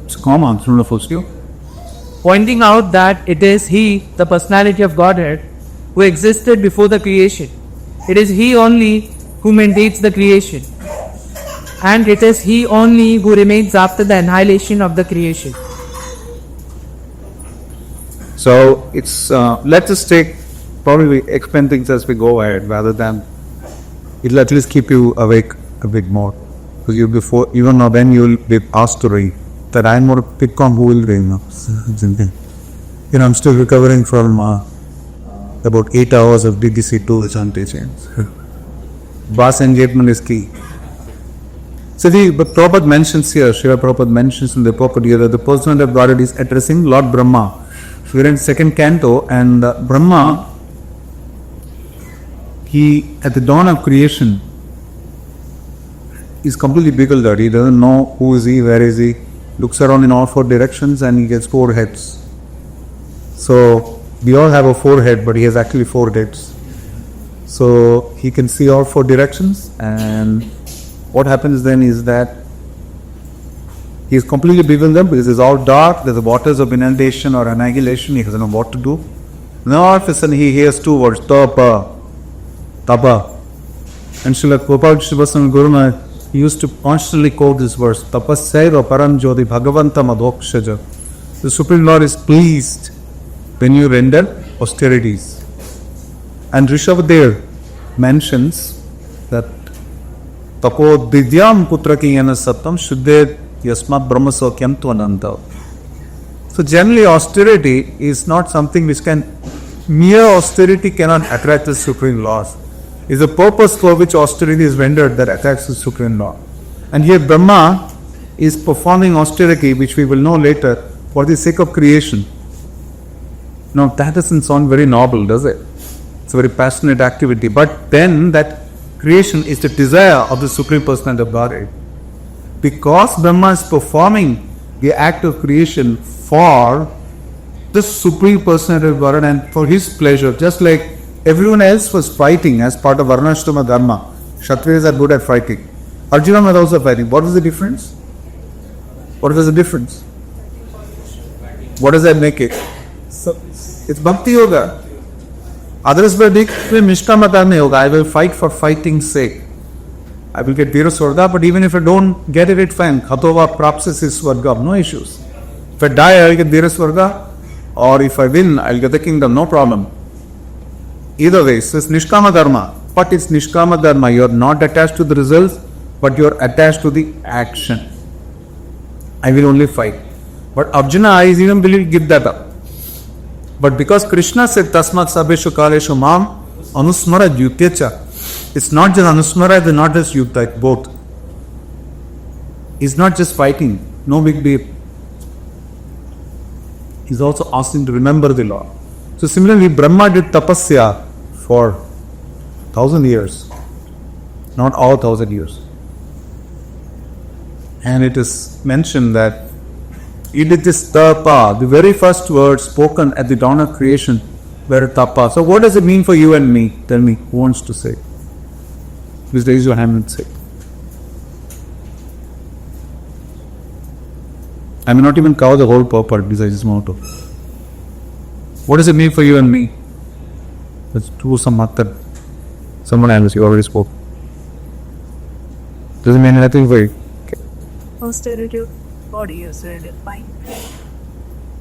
It's a comma, it's not a full stop. Pointing out that it is He, the personality of Godhead, who existed before the creation. It is He only who maintains the creation. And it is He only who remains after the annihilation of the creation. So it's let us probably explain things as we go ahead, rather than it'll at least keep you awake a bit more. Because even now then you'll be asked to read. That I'm more pick on who will read now. I'm still recovering from about 8 hours of DDC2 which I'm teaching. Vast engagement is key. So but Prabhupada mentions here, Srila Prabhupada mentions in the Prabhupada here that the personality of Godhead is addressing Lord Brahma. So we're in second canto, and Brahma, he at the dawn of creation is completely bewildered. He doesn't know who is he, where is he. Looks around in all four directions and he gets 4 heads. So we all have a 4 head, but he has actually 4 heads. So he can see all 4 directions, and what happens then is that he is completely bewildered because it's all dark, there's the waters of inundation or annihilation, he doesn't know what to do. Now all of a sudden he hears 2 words, tapa. And Srila Gopal Guru he used to constantly quote this verse, Tapassaiva param jyoti bhagavatam adhokshaja. The Supreme Lord is pleased when you render austerities. And Rishabhadev mentions that Tapo didyam putraki yana satam shuddhe yasmat brahmasokyam tvananta. So generally austerity is not something which mere austerity cannot attract the Supreme Lord. Is the purpose for which austerity is rendered that attracts the Supreme Lord. And here Brahma is performing austerity, which we will know later, for the sake of creation. Now that doesn't sound very noble, does it? It's a very passionate activity. But then that creation is the desire of the Supreme Personality of Godhead. Because Brahma is performing the act of creation for the Supreme Personality of Godhead and for His pleasure, just like everyone else was fighting as part of Varnashrama Dharma. Kshatriyas are good at fighting. Arjuna was also fighting. What was the difference? What was the difference? What does that make it? So, it's Bhakti Yoga. Others were Nishkama Dharma Yoga. I will fight for fighting's sake. I will get Veera Swarga, but even if I don't get it, it's fine. Khatova Prapsis is Swarga, no issues. If I die, I will get Veera Swarga, or if I win, I will get the kingdom, no problem. Either way, so it's Nishkama Dharma. But it's Nishkama Dharma. You are not attached to the results, but you are attached to the action. I will only fight. But Arjuna is even willing to give that up. But because Krishna said, Tasmat Sabeshu Kaleshu Mam Anusmara Yutyacha. It's not just Anusmara, it's not just Yutta, it's both. He's not just fighting. No big deal. He's also asking to remember the law. So similarly, Brahma did tapasya for 1,000 years. Not all 1,000 years. And it is mentioned that he did this tapa, the very first words spoken at the dawn of creation were tapa. So what does it mean for you and me? Tell me, who wants to say? Please raise your hand and say. I may not even cover the whole purport because I just want to. What does it mean for you and me? Let's do some matter. Someone else, you already spoke. Does it mean anything for you? Okay. Austerity body is really fine.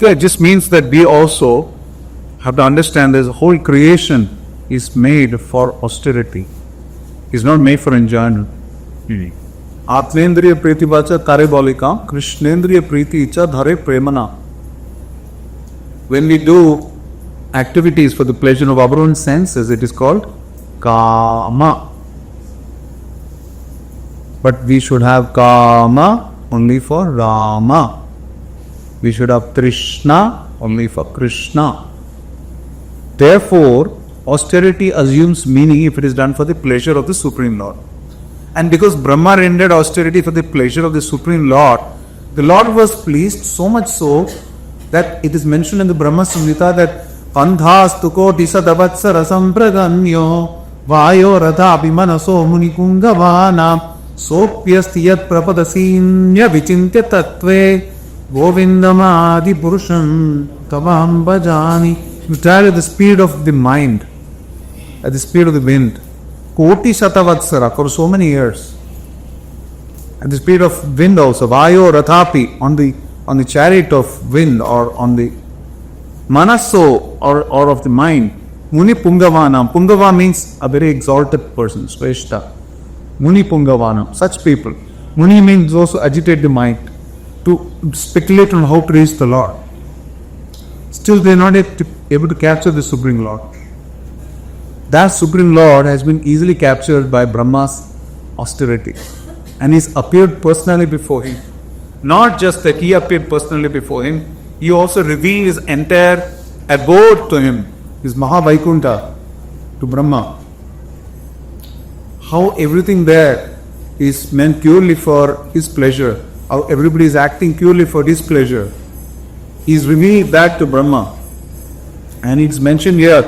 Yeah, it just means that we also have to understand this whole creation is made for austerity. It's not made for enjoyment. Atmendriya priti vacha tare bolika, Krishnendriya priti icha dhare premana. When we do activities for the pleasure of our own senses, it is called kama. But we should have kama only for Rama. We should have Trishna only for Krishna. Therefore, austerity assumes meaning if it is done for the pleasure of the Supreme Lord. And because Brahma rendered austerity for the pleasure of the Supreme Lord, the Lord was pleased so much so that it is mentioned in the Brahma Samhita that Pandhastuko disadavatsa rasampraganyo vayo radha abhimanaso munikungavana sopyastiyat prapadasinya vichintya tattve Govindamadi Purusham Tavam Bhajami. You travel at the speed of the mind, at the speed of the wind. Koti Shatavatsara, for so many years. At the speed of wind also. Vayo Rathapi, on the chariot of wind, or on the Manaso, or of the mind. Muni Pungavanam. Pungava means a very exalted person, Sveshta. Muni Pungavanam, such people. Muni means those who agitate the mind to speculate on how to reach the Lord. Still they are not yet able to capture the Supreme Lord. That Supreme Lord has been easily captured by Brahma's austerity. And he's appeared personally before him. Not just that he appeared personally before him, he also revealed his entire abode to him, his Mahavaikuntha, to Brahma. How everything there is meant purely for his pleasure, how everybody is acting purely for his pleasure. He's revealed that to Brahma. And it's mentioned here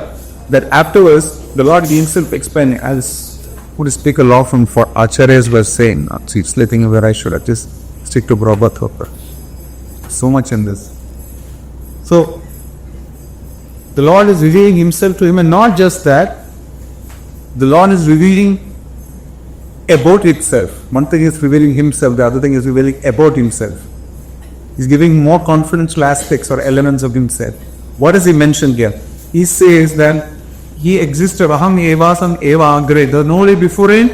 that afterwards the Lord himself explained, as would speak a lot from for Acharyas were saying, it's letting where I should just stick to Bhagavatam. So much in this. So the Lord is revealing himself to him, and not just that, the Lord is revealing about itself. One thing is revealing himself, the other thing is revealing about himself. He's giving more confidential aspects or elements of himself. What does he mention here? He says that he existed, aham evasam eva agre, there was no way before him,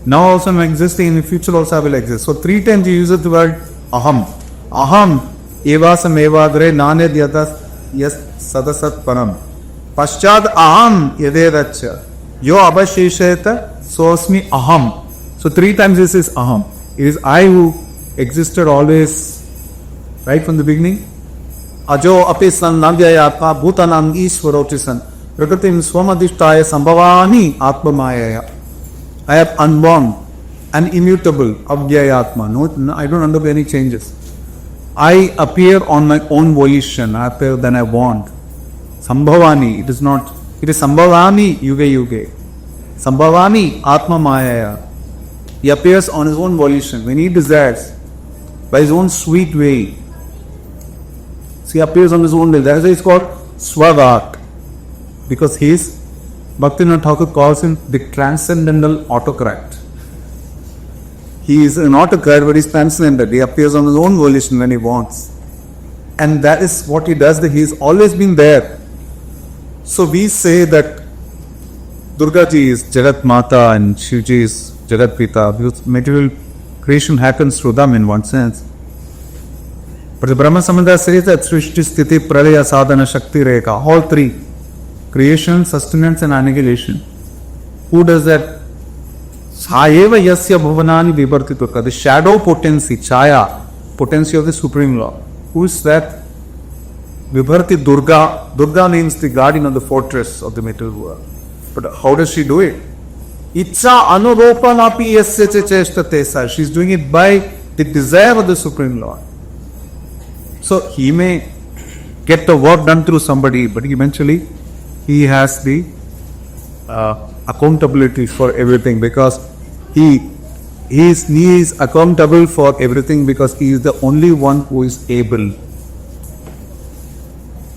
now also I'm existing, in the future also I will exist. So 3 times he uses the word aham. Aham evasam eva agre nane dyatas yas sadasat param. Paschad aham yaderacha yo abhashesheta sosmi aham. So 3 times this is aham. It is I who existed always, right from the beginning. Ajo apisan navyayatma bhutanam ishvarotisan Prakatim swamadishtaya sambhavani atmamayaya. I am unborn and immutable, avyayatma. No, I don't undergo any changes. I appear on my own volition. I appear than I want. Sambhavani, it is not. It is sambhavami yuge yuge. Sambhavami atmamayaya. He appears on his own volition. When he desires, by his own sweet way. So he appears on his own way. That is why it's called Swavat. Because he is, Bhaktivinoda Thakur calls him the transcendental autocrat. He is an autocrat, but he is transcendent. He appears on his own volition when he wants. And that is what he does, that he has always been there. So we say that Durga ji is Jagat Mata and Shivji is Jagat Pita, because material creation happens through them in one sense. But the Brahma Samhita says that Srishti Sthiti Pralaya Sadhana Shakti Rekha, all 3. Creation, sustenance and annihilation. Who does that? Chayeva yasya bhavanani vivartituka. The shadow potency, chaya, potency of the Supreme Lord. Who is that? Vibharti Durga. Durga means the guardian of the fortress of the material world. But how does she do it? Itcha anuropanapi yasya cheshtatesa. She is doing it by the desire of the Supreme Lord. So he may get the work done through somebody, but eventually he has the accountability for everything, because he is accountable for everything, because he is the only one who is able.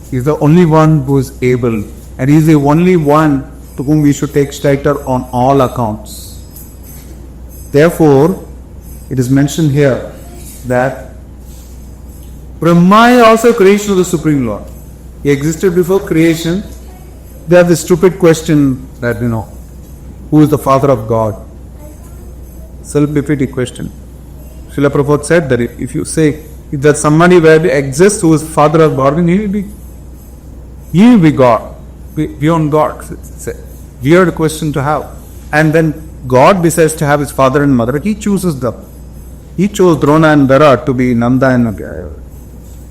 He is the only one who is able, and he is the only one to whom we should take shelter on all accounts. Therefore, it is mentioned here that Brahma is also creation of the Supreme Lord. He existed before creation. They have this stupid question that, who is the Father of God? Self-defeating question. Srila Prabhupada said that if you say if that somebody were to exist who is Father of God, then he will be God, beyond God. It's a weird question to have. And then God decides to have his father and mother. He chooses them. He chose Drona and Dara to be Nanda and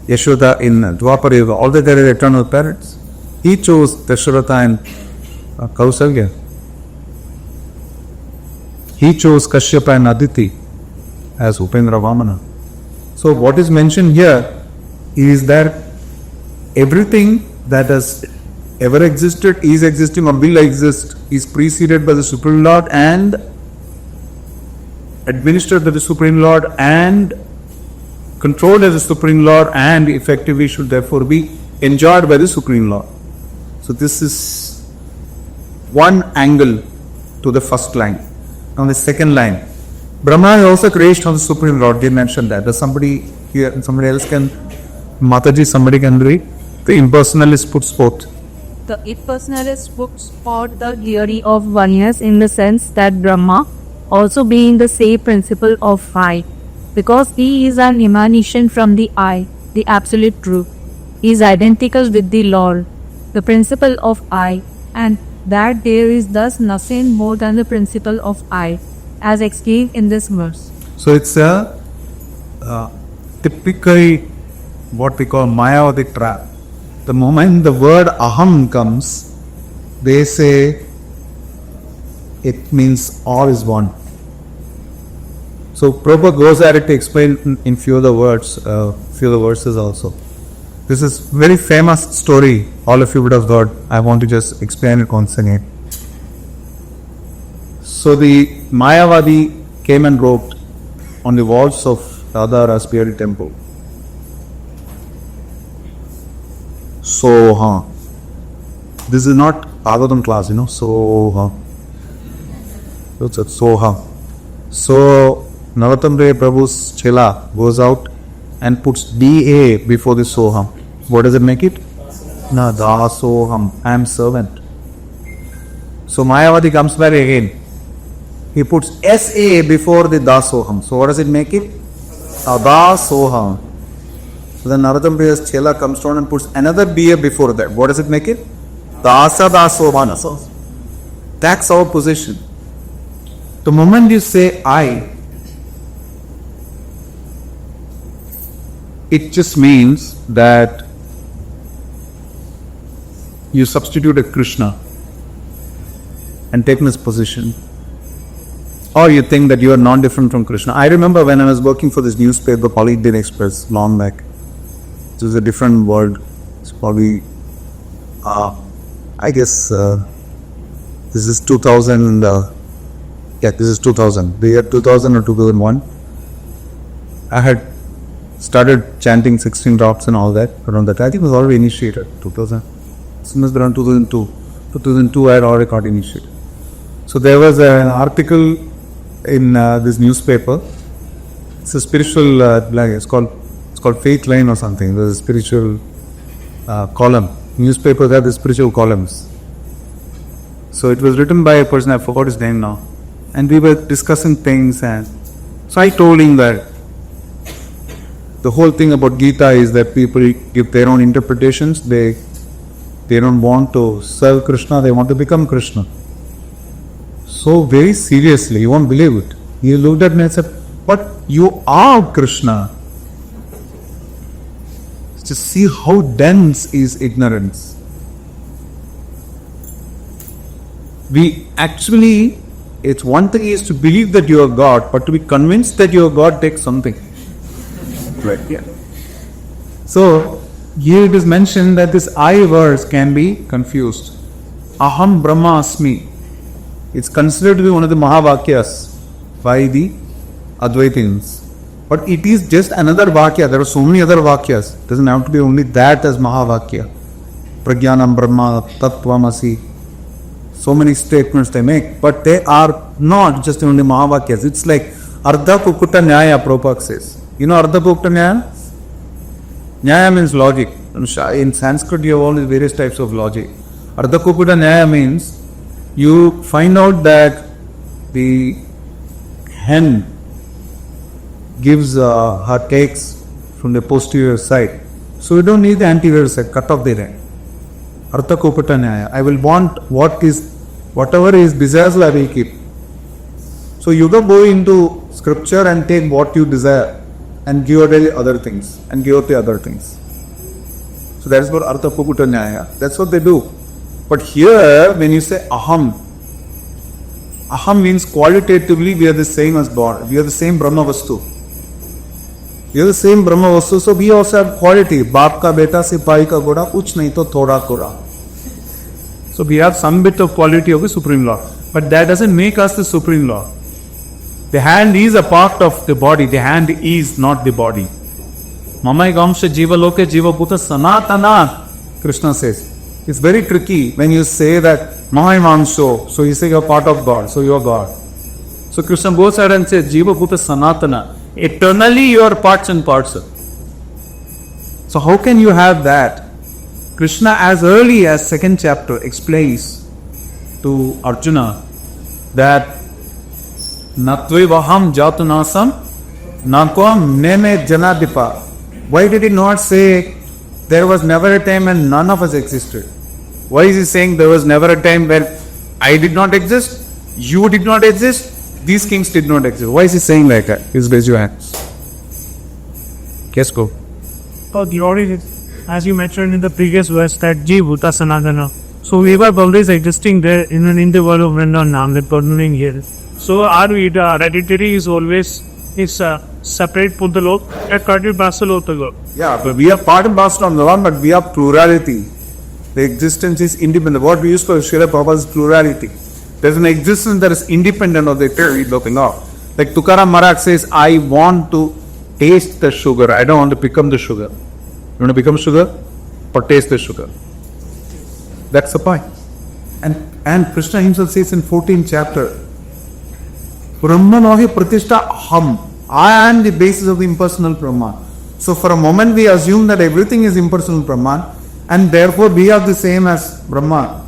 Yashoda in Dwapara Yuga. All that they are eternal parents. He chose Dasharatha and Kausalya. He chose Kashyapa and Aditi as Upendra Vamana. So what is mentioned here is that everything that has ever existed, is existing or will exist, is preceded by the Supreme Lord and administered by the Supreme Lord and controlled as the Supreme Lord and effectively should therefore be enjoyed by the Supreme Lord. So this is one angle to the first line. On the second line, Brahma is also creation of the Supreme Lord. They mentioned that. Does somebody here, somebody else can, Mataji, somebody can read? The impersonalist puts forth. The impersonalist puts forth the theory of oneness in the sense that Brahma, also being the same principle of I, because he is an emanation from the I, the absolute truth, is identical with the Lord, the principle of I, and that there is thus nothing more than the principle of I, as explained in this verse. So it's a typically what we call Mayavadi trap. The moment the word aham comes, they say it means all is one. So Prabhupada goes at it to explain in few of the words, few of the verses also. This is very famous story. All of you would have heard. I want to just explain it once again. So the Mayavadi came and wrote on the walls of Radha Spirit temple. So, this is not Bhagavatam class, So, So, Navatambre Prabhu's Chela goes out and puts DA before the Soham. What does it make it? Na Dasoham. I am servant. So, Mayavadi comes back again. He puts SA before the Dasoham. So, what does it make it? Adasoham. So then Narottampriya's Chela comes down and puts another BA before that. What does it make it? Dasa Dasovana. That's our position. The moment you say I, it just means that you substitute a Krishna and taken his position. Or you think that you are non-different from Krishna. I remember when I was working for this newspaper, Polydin Express, long back. It was a different world. It's probably, I guess, this is 2000. This is 2000. The year 2000 or 2001. I had started chanting 16 drops and all that around that. I think it was already initiated. 2000. It must be around 2002. 2002 I had already got initiated. So there was an article in this newspaper. It's a spiritual it's called Faith Line or something. There's a spiritual column. Newspapers have the spiritual columns. So it was written by a person, I forgot his name now. And we were discussing things, and so I told him that the whole thing about Gita is that people give their own interpretations. They don't want to serve Krishna, they want to become Krishna. So very seriously, you won't believe it. He looked at me and said, but you are Krishna. Just see how dense is ignorance. We actually, it's one thing is to believe that you are God, but to be convinced that you are God takes something. Right, yeah. So, here it is mentioned that this I verse can be confused. Aham Brahmasmi. It's considered to be one of the Mahavakyas by the Advaitins. But it is just another Vakya. There are so many other Vakyas. It doesn't have to be only that as Mahavakya. Pragyanam Brahma, Tattvamasi. So many statements they make. But they are not just only Mahavakyas. It's like Ardha Pukuta Nyaya, Prabhupada says. You know Ardha Pukuta Nyaya? Nyaya means logic. In Sanskrit you have all these various types of logic. Ardha Pukuta Nyaya means you find out that the hen gives her cakes from the posterior side. So we don't need the anterior side, cut off the end. Artha Kopata Nyaya. I will want whatever is desires I will keep. So you don't go into scripture and take what you desire and give away the other things and give up the other things. So that is what Artha Kopata Nyaya. That's what they do. But here when you say Aham means qualitatively we are the same as God. We are the same Brahma Vastu. We are the same Brahma Vastu, so we also have quality. Baap ka beta sipahi ka goda, kuch nahi to thoda kora. So we have some bit of quality of the Supreme Lord. But that doesn't make us the Supreme Lord. The hand is a part of the body. The hand is not the body. Mamayigamsha jiva loke jiva bhuta sanatana, Krishna says. It's very tricky when you say that Mahaivansho, so you say you're part of God, so you're God. So Krishna goes ahead and says jiva bhuta sanatana. Eternally you are parts and parcel. So how can you have that? Krishna as early as 2nd chapter explains to Arjuna that Natvivaham jatunasam nakvam neme janadipa. Why did he not say there was never a time when none of us existed? Why is he saying there was never a time when I did not exist, you did not exist, these kings did not exist? Why is he saying like that? Please raise your hands. Yes, go. The origin, as you mentioned in the previous verse, that Bhuta Sanatana. So we were always existing there in the world of Vrindavan, the permanent here. So our hereditary is always separate Puddalok and Kartir Basalotagok. Yeah, but we are part and parcel of the one, but we are plurality. The existence is independent. What we use for Srila Prabhupada is plurality. There's an existence that is independent of the theory looking out. Like Tukaram Maharaj says, I want to taste the sugar. I don't want to become the sugar. You want to become sugar? Or taste the sugar? That's the point. And Krishna himself says in 14th chapter, Brahmanohi Pratishta Aham. I am the basis of the impersonal Brahman. So for a moment we assume that everything is impersonal Brahman and therefore we are the same as Brahman.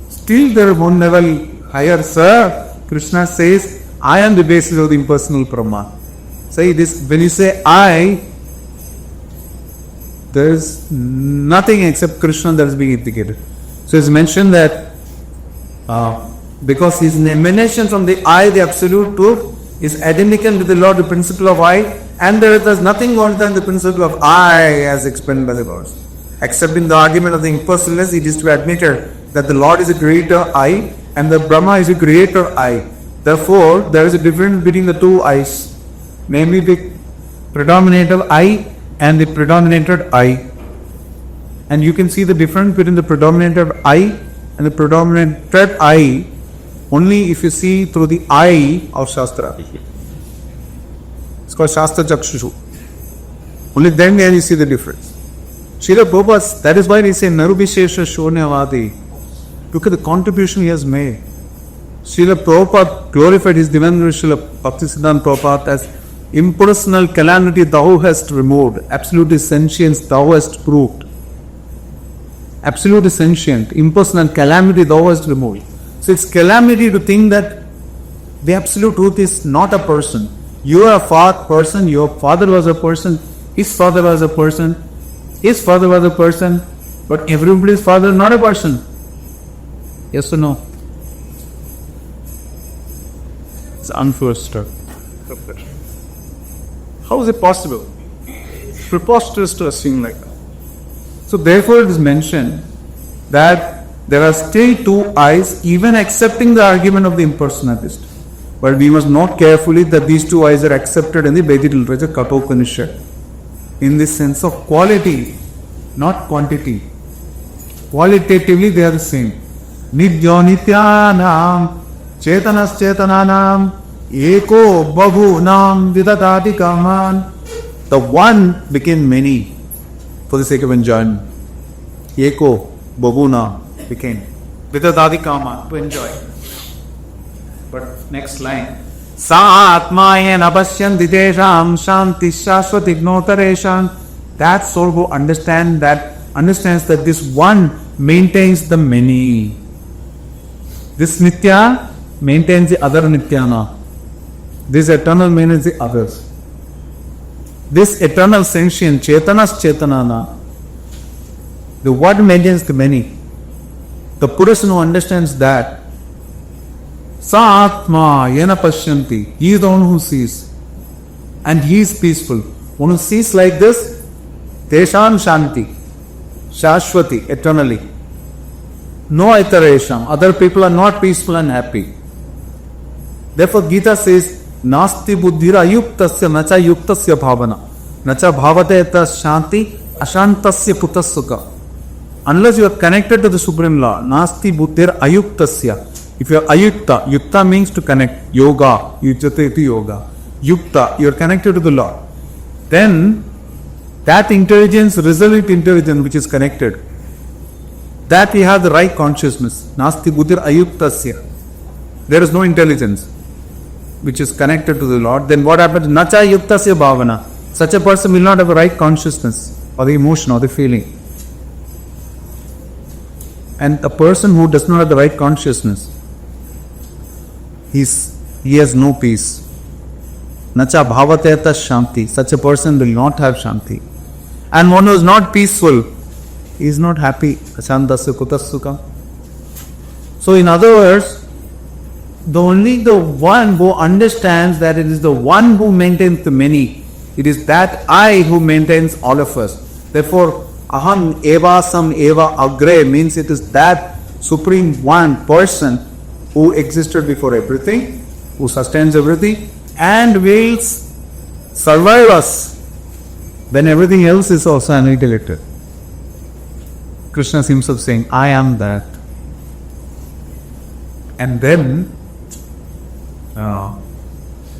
Still there is one level higher, sir. Krishna says, I am the basis of the impersonal Brahman. Say this, when you say I, there is nothing except Krishna that is being indicated. So it's mentioned that because he is an emanation from the I, the absolute truth, is identical with the Lord, the principle of I, and there is nothing more than the principle of I as explained by the Lord. Except in the argument of the impersonalness, it is to be admitted that the Lord is a creator I and the Brahma is a creator I. Therefore, there is a difference between the two I's, namely the predominative I and the predominated I. And you can see the difference between the predominated I and the predominated I only if you see through the eye of Shastra. It's called Shastra Chakshushu. Only then can you see the difference. Srila Prabhupada, that is why we say Narubhishesha Shonyavadi. Look at the contribution he has made. Srila Prabhupada glorified his divine Srila Bhaktisiddhanta Prabhupada as impersonal calamity thou hast removed, absolute sentience thou hast proved. Absolute sentient, impersonal calamity thou hast removed. So it's calamity to think that the absolute truth is not a person. You are a person, your father was a person, his father was a person, his father was a person, but everybody's father is not a person. Yes or no? It's unfair stuff. How is it possible? Preposterous to assume like that. So therefore it is mentioned that there are still two eyes, even accepting the argument of the impersonalist. But we must note carefully that these two eyes are accepted in the Vedic literature, Catuh Upanishad, in the sense of quality, not quantity. Qualitatively they are the same. Nidyo nityanam, chetanas chetananam, eko babhunam vidadati kaman. The one became many for the sake of enjoyment. Eko babhunam became vidadati kaman, to enjoy. But next line, sa atmayen abhasyan didesham shanti shashwati gnotaresham. That soul who understands that this one maintains the many. This nitya maintains the other nityana. This eternal maintains the others. This eternal sentient chetanas chetanana, the one maintains the many. The person who understands that, sa atma yena pashyanti, he is the one who sees, and he is peaceful. One who sees like this, tesham shanti, shashwati, eternally. No iteration. Other people are not peaceful and happy. Therefore Gita says, nasti buddhira yuktasya nacha yuktasya bhavana, nacha bhavate etas shanti ashantasya putasukha. Unless you are connected to the Supreme Law, nasti buddhir ayuktasya. If you are ayukta, yukta means to connect, yoga, yujyate iti yoga. Yukta, you are connected to the Lord. Then That intelligence, result intelligence which is connected, that we have the right consciousness. Nasti buddhir ayuktasya. There is no intelligence which is connected to the Lord. Then what happens? Nacha yuktasya bhavana. Such a person will not have a right consciousness or the emotion or the feeling. And a person who does not have the right consciousness, he has no peace. Nacha bhavateta shanti. Such a person will not have shanti. And one who is not peaceful, he is not happy. Ashantasya kutasukam. So in other words, the one who understands that it is the one who maintains the many. It is that I who maintains all of us. Therefore, aham evasam eva agre means it is that supreme one person who existed before everything, who sustains everything, and will survive us when everything else is also annihilated. Krishna himself saying, I am that. And then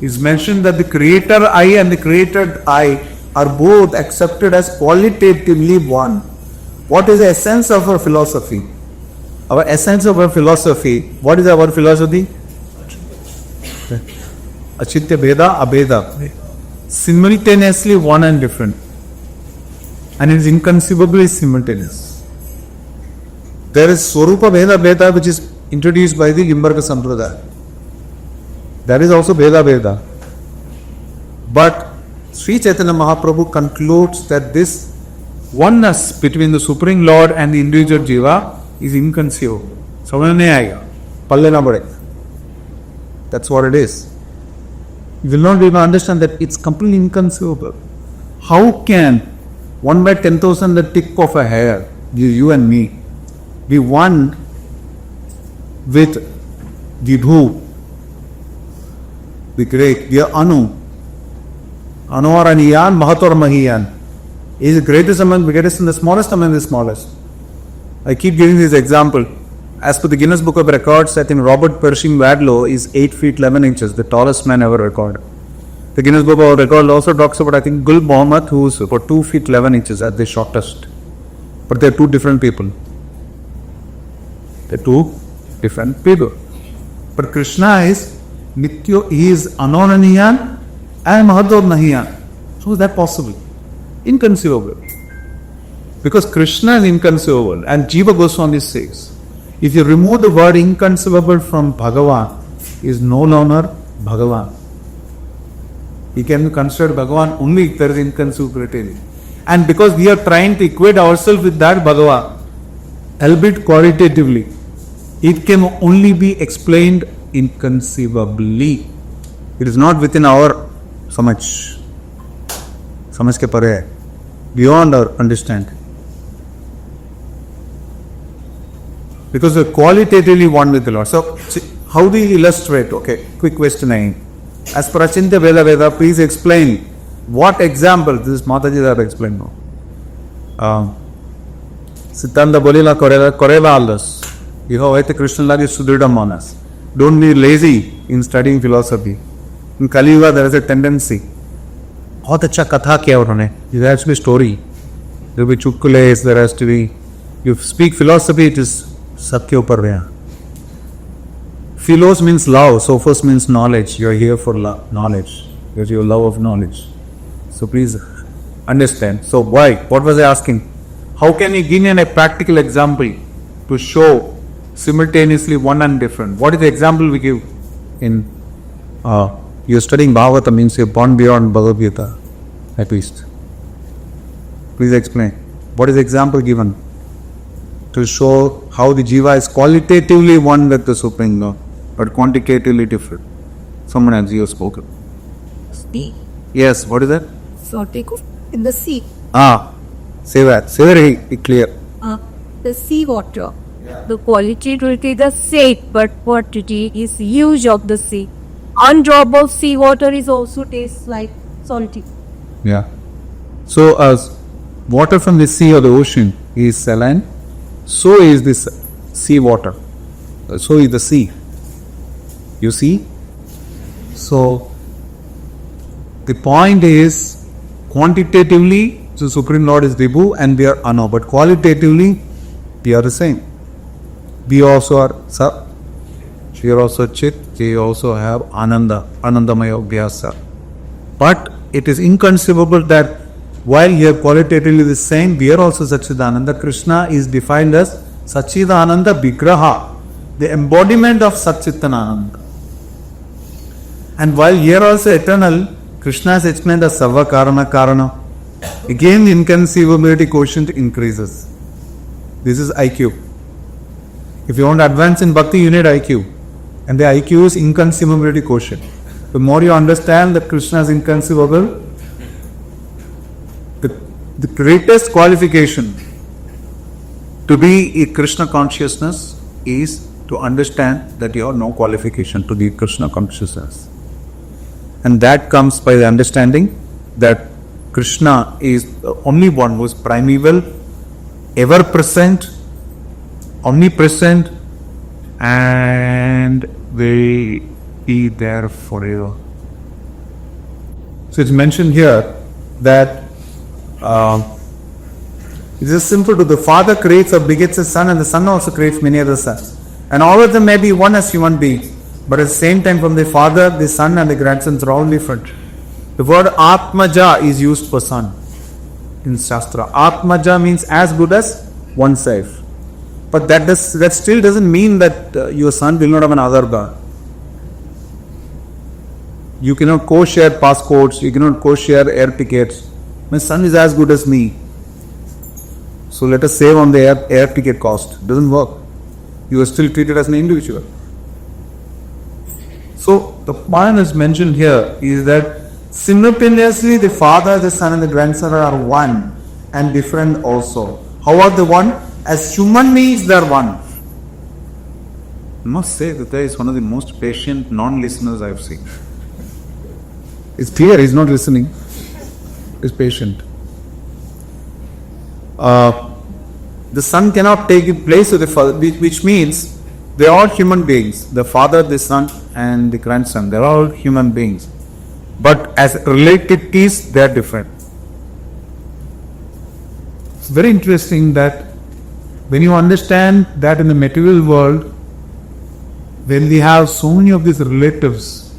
is mentioned that the creator I and the created I are both accepted as qualitatively one. What is the essence of our philosophy? Our essence of our philosophy, what is our philosophy? Achitya Bheda, Abheda. Simultaneously one and different. And it is inconceivably simultaneous. There is Swarupa Bheda Bheda which is introduced by the Limbarga Sampradaya. That is also Bheda Bheda. But Sri Chaitanya Mahaprabhu concludes that this oneness between the Supreme Lord and the individual Jiva is inconceivable. Samajh nahi aayega. Palle na pade. That's what it is. You will not be able to understand that it's completely inconceivable. How can 1 by 10,000 the tick of a hair, you and me, be one with Vibhu, the great, the Anu, Anuaraniyan, Mahator Mahiyan, is the greatest among the greatest and the smallest among the smallest. I keep giving this example. As per the Guinness Book of Records, I think Robert Pershing Wadlow is 8 feet 11 inches, the tallest man ever recorded. The Guinness Book of Records also talks about, I think, Gul Mohammed, who is about 2 feet 11 inches at the shortest. But they are two different people. They are two different people. But Krishna is Nityo, he is Anonaniyan and Mahadod Nahiyan. So is that possible? Inconceivable. Because Krishna is inconceivable, and Jiva Goswami says, if you remove the word inconceivable from Bhagavan, he is no longer Bhagavan. He can be considered Bhagavan only if there is inconceivability. And because we are trying to equate ourselves with that Bhagavan, albeit qualitatively, it can only be explained inconceivably. It is not within our samajh. Samajh ke pare hai. Beyond our understanding. Because we are qualitatively one with the Lord. So, how do you illustrate? Okay, quick question. As per Achintya Veda Veda, please explain what example. This is Mataji that explained now. Siddhanta Bolila Korela Aldas. You have Aita Krishna Lagi Sudrida Manas. Don't be lazy in studying philosophy. In Kali Yuga, there is a tendency. बहुत अच्छा कथा किया उन्होंने. There has to be story. There will be chukkules. There has to be. You speak philosophy, it is सबके ऊपर गया. Philos means love. Sophos means knowledge. You are here for knowledge. Because you love of knowledge. So please understand. So why? What was I asking? How can you give me a practical example to show simultaneously one and different? What is the example we give in you're studying Bhagavatam, means you're born beyond Bhagavad Gita, at least. Please explain. What is the example given to show how the Jiva is qualitatively one with the Supreme Lord, but quantitatively different? Someone has you spoken. Sea. Yes, what is that? So take off in the sea. Say that. Say very clear. The sea water. The quality will be the same, but quantity is huge of the sea. One drop of sea water is also tastes like salty. Yeah. So as water from the sea or the ocean is saline, so is this sea water. So is the sea. You see? So the point is, quantitatively the Supreme Lord is Vibhu and we are Ano. But qualitatively, we are the same. We also are Sat, we are also Chit, we also have Ananda, Anandamaya Vyasa. But it is inconceivable that while here qualitatively the same, we are also Satchidananda. Krishna is defined as Satchidananda Vigraha, the embodiment of Satchitananda. And while here also eternal, Krishna is explained as Sarva Karana Karana. Again, the inconceivability quotient increases. This is IQ. If you want to advance in Bhakti, you need IQ. And the IQ is inconceivability quotient. The more you understand that Krishna is inconceivable, the greatest qualification to be a Krishna consciousness is to understand that you have no qualification to be Krishna consciousness. And that comes by the understanding that Krishna is the only one who is primeval, ever present, omnipresent, and will be there forever. So it's mentioned here that it is simple to the father creates or begets a son, and the son also creates many other sons. And all of them may be one as human beings, but at the same time from the father, the son and the grandsons are all different. The word Atmaja is used for son in Shastra. Atmaja means as good as oneself. But that still doesn't mean that your son will not have another God. You cannot co-share passports, you cannot co-share air tickets. My son is as good as me, so let us save on the air ticket cost. It doesn't work. You are still treated as an individual. So the point is mentioned here is that simultaneously the father, the son and the grandson are one and different also. How are they one? As human beings they are one. I must say that there is one of the most patient non-listeners I have seen. It's clear he's not listening. He's patient. The son cannot take the place of the father, which means they are all human beings. The father, the son and the grandson, they are all human beings. But as relativities, they are different. It's very interesting that when you understand that in the material world, when we have so many of these relatives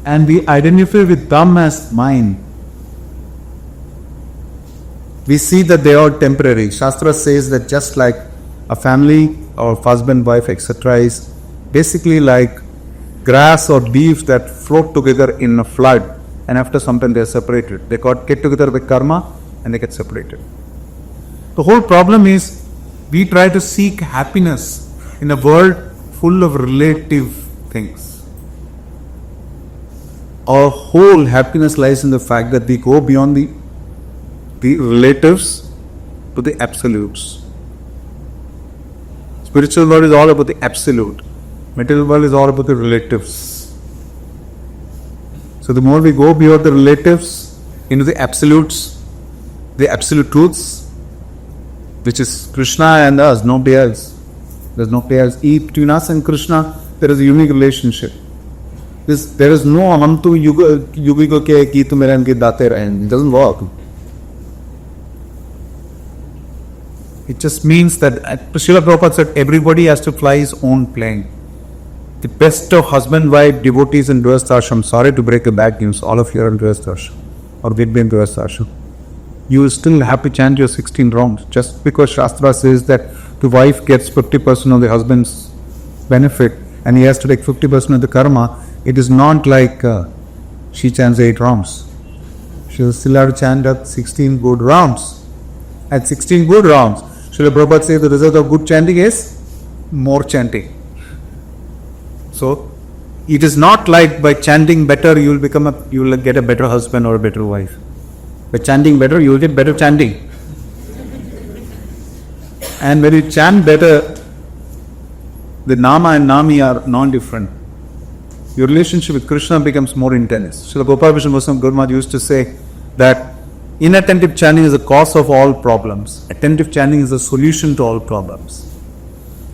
and we identify with them as mine, we see that they are temporary. Shastra says that just like a family or husband, wife, etc. is basically like grass or leaves that float together in a flood, and after some time they are separated. They get together with karma and they get separated. The whole problem is we try to seek happiness in a world full of relative things. Our whole happiness lies in the fact that we go beyond the relatives to the absolutes. Spiritual world is all about the absolute. Material world is all about the relatives. So the more we go beyond the relatives into the absolutes, the absolute truths, which is Krishna and us, nobody else. There's nobody else. Between us and Krishna, there is a unique relationship. There is no Amantu Yugigo ke ki tu mere anke date rahen. It doesn't work. It just means that Srila Prabhupada said everybody has to fly his own plane. The best of husband, wife, devotees in Grihastha Ashram, sorry to break a bad news, all of you are in Grihastha Ashram or will be in Grihastha Ashram. You will still have to chant your 16 rounds. Just because Shastra says that the wife gets 50% of the husband's benefit and he has to take 50% of the karma, it is not like she chants 8 rounds. She will still have to chant at 16 good rounds. At 16 good rounds, Srila Prabhupada says the result of good chanting is more chanting. So, it is not like by chanting better you will get a better husband or a better wife. By chanting better, you will get better chanting. And when you chant better, the Nama and Nami are non-different. Your relationship with Krishna becomes more intense. Srila Gopal Vishnu Goswami Guru Maharaj used to say that inattentive chanting is the cause of all problems. Attentive chanting is the solution to all problems.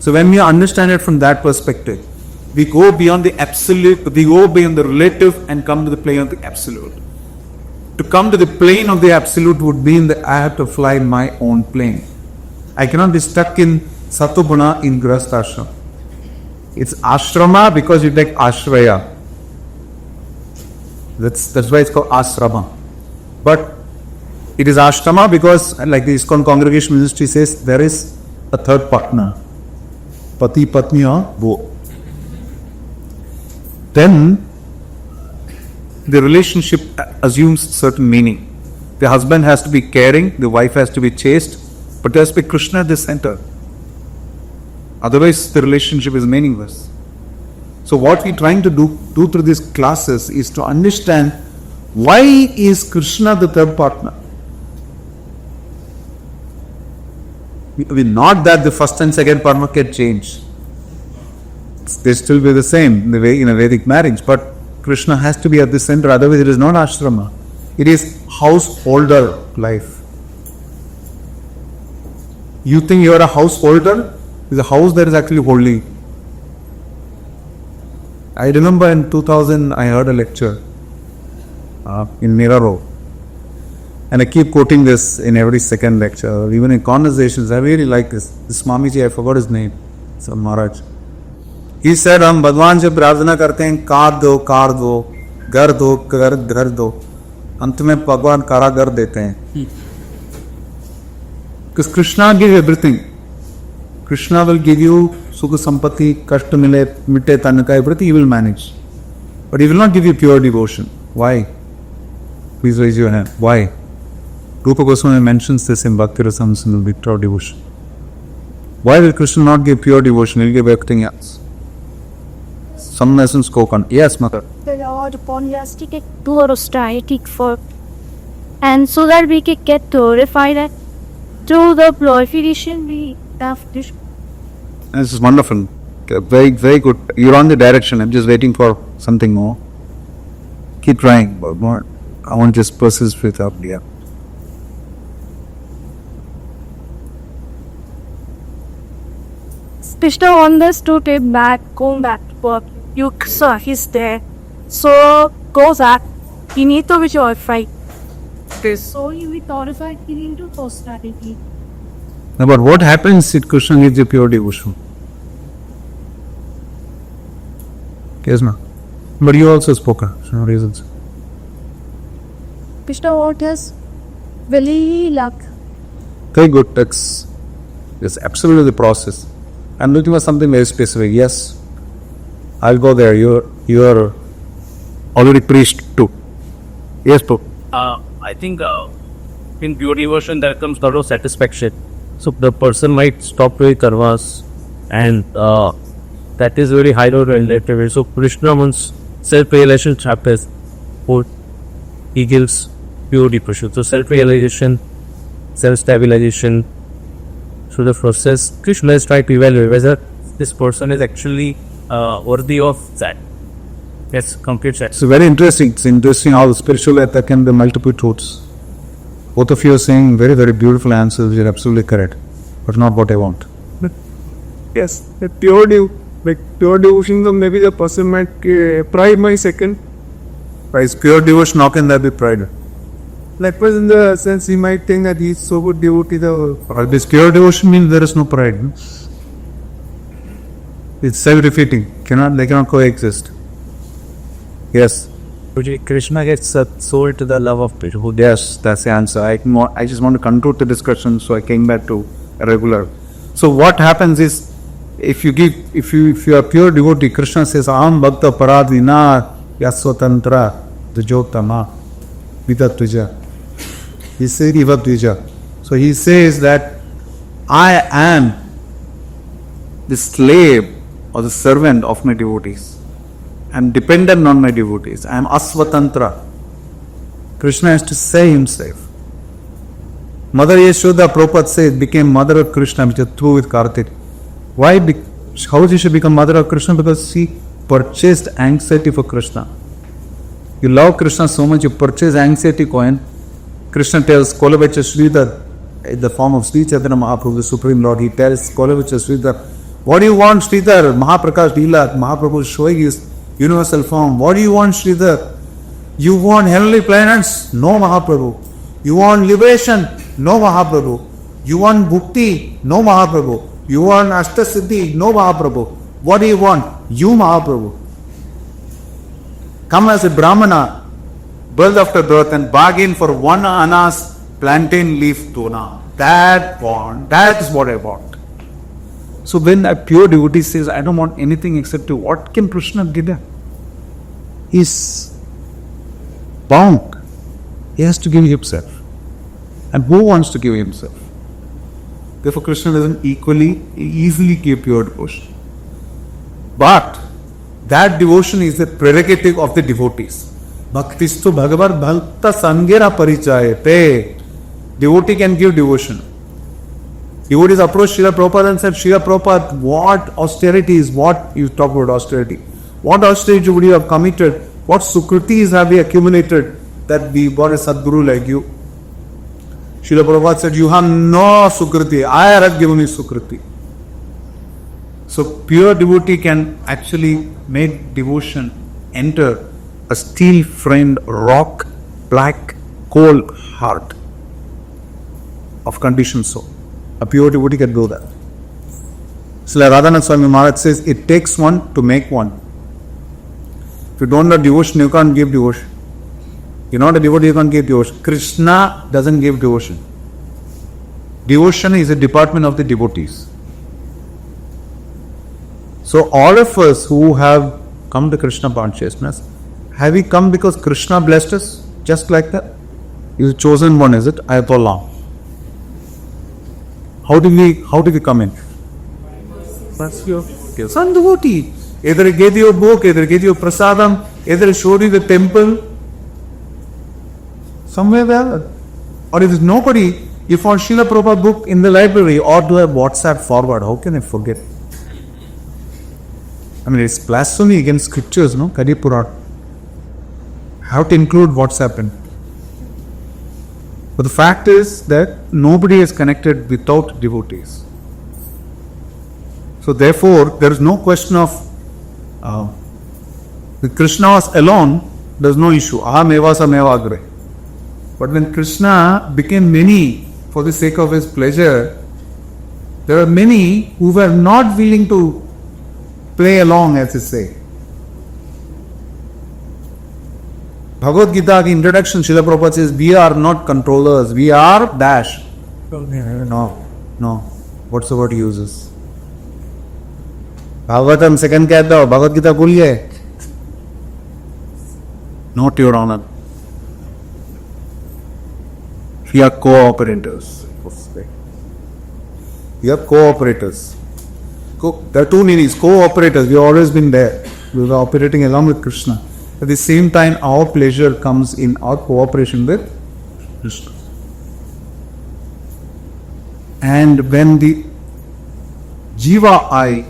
So when we understand it from that perspective, we go beyond the absolute, we go beyond the relative and come to the plane of the absolute. To come to the plane of the absolute would mean that I have to fly my own plane. I cannot be stuck in Satuguna in Grihastha ashram. It's ashrama because you take ashraya. That's why it's called asrama. But it is ashrama because, like the ISKCON congregation ministry says, there is a third partner. Pati, patni or both. Then the relationship assumes certain meaning. The husband has to be caring, the wife has to be chaste, but there has to be Krishna at the center. Otherwise, the relationship is meaningless. So what we're trying to do through these classes is to understand why is Krishna the third partner? Not that the first and second partner can change. They still be the same in the way in a Vedic marriage, but Krishna has to be at the center, otherwise it is not ashrama. It is householder life. You think you are a householder? It's a house that is actually holy. I remember in 2000 I heard a lecture in Miraro, and I keep quoting this in every second lecture, even in conversations. I really like this. This Swamiji, I forgot his name, so Maharaj. He said, हम भगवान से प्रार्थना करते हैं car दो, घर दो, अंत में भगवान कारागर देते हैं. Because Krishna gives everything. Krishna will give you sukha sampati, kashta mitte tanaka, everything he will manage. But he will not give you pure devotion. Why? Please raise your hand. Why? Rupa Goswami mentions this in Bhakti Rasamrita, pure devotion. Why will Krishna not give pure devotion? He will give everything else. Some lessons spoken. Yes, mother. The Lord upon us to get to our austerity for, and so that we can get purified and through the purification we have this. This is wonderful. Very, very good. You're on the direction. I'm just waiting for something more. Keep trying, but more. I want to just persist with up here. Krishna wants us to take back, go back to work. You saw he's there. So go back. You need to be purified. So you be purified, you need to austerity. Now, but what happens if Krishna gives you pure devotion? Yes, ma'am. But you also spoke, for no reasons. Krishna wants us very luck. Very good. That's absolutely the process. I'm looking for something very specific. Yes, I'll go there. You're already preached too. Yes, Pope. I think in pure devotion there comes a lot of satisfaction. So the person might stop doing karmas, and that is very high or relative. So Krishna wants self-realization chapters. He gives pure devotion. So self-realization, self-stabilization. So the process, Krishna is trying to evaluate whether this person is actually worthy of that. Yes, complete set. It's very interesting. It's interesting how the spiritual ethic can be multiple truths. Both of you are saying very, very beautiful answers. You're absolutely correct, but not what I want. Yes, the pure devotion, so maybe the person might pride my second. By his pure devotion, how can there be pride? Likewise, in the sense, he might think that he is so good devotee. This pure devotion means there is no pride. No? It's self-defeating. They cannot coexist. Yes. Krishna gets sold to the love of people. Yes, that's the answer. I just want to conclude the discussion, so I came back to a regular. So what happens is, if you are pure devotee, Krishna says, "Aham bhakta paradina yasvatantra dujotama vidattuja." He says Ivattuja. So he says that I am the slave or the servant of my devotees. I am dependent on my devotees. I am asvatantra. Krishna has to say himself. Mother Yashoda, Prabhupada says, became mother of Krishna, which is true with Kartik. Why? How did she become mother of Krishna? Because she purchased anxiety for Krishna. You love Krishna so much, you purchase anxiety coin. Krishna tells Kolavecha Sridhar, in the form of Sri Chaitanya Mahaprabhu, the Supreme Lord, he tells Kolavecha Sridhar, what do you want, Sridhar? Mahaprakash Leela, Mahaprabhu is showing his universal form. What do you want, Sridhar? You want heavenly planets? No, Mahaprabhu. You want liberation? No, Mahaprabhu. You want bhukti? No, Mahaprabhu. You want Ashtasiddhi? No, Mahaprabhu. What do you want? You, Mahaprabhu. Come as a Brahmana, birth after birth, and bargain for one anna's plantain leaf tuna. That is what I want. So when a pure devotee says, I don't want anything except you, what can Krishna give him? He's bound. He has to give himself. And who wants to give himself? Therefore Krishna doesn't easily give pure devotion. But that devotion is the prerogative of the devotees. Bhaktistu bhagavar bhakta sangera parichayate. Devotee can give devotion. Devotees approached Srila Prabhupada and said, Srila Prabhupada, what austerity is, what you talk about austerity? What austerity would you have committed? What sukritis have we accumulated that we got a Sadguru like you? Srila Prabhupada said, you have no sukriti, I have given you sukriti. So pure devotee can actually make devotion enter a steel framed rock, black, cold heart of conditioned soul. A pure devotee can do that. So like Radhanath Swami Maharaj says, it takes one to make one. If you don't know devotion, you can't give devotion. You're not a devotee, you can't give devotion. Krishna doesn't give devotion. Devotion is a department of the devotees. So all of us who have come to Krishna consciousness, have we come because Krishna blessed us? Just like that? He's the chosen one, is it? Ayatollah. How did we come in? That's your Some devotee. Either he gave you a book, either he gave you a prasadam, either he showed you the temple. Somewhere there. Or if there's nobody, you found Srila Prabhupada book in the library or do a WhatsApp forward. How can I forget? I mean, it's blasphemy against scriptures, no? Kadi Puran. How to include WhatsApp in. But the fact is that nobody is connected without devotees. So therefore, there is no question of when Krishna was alone, there is no issue. Aham eva sameva agre. But when Krishna became many for the sake of his pleasure, there are many who were not willing to play along, as they say. Bhagavad Gita introduction, Srila Prabhupada says, we are not controllers, we are dash. No. What's the word he uses? Bhagavatam second कहता हो, Bhagavad Gita भूल गए. Not your honor. We are cooperators. We are cooperators. There are two meanings. Cooperators. We have always been there. We were operating along with Krishna. At the same time, our pleasure comes in our cooperation with Krishna. And when the Jiva I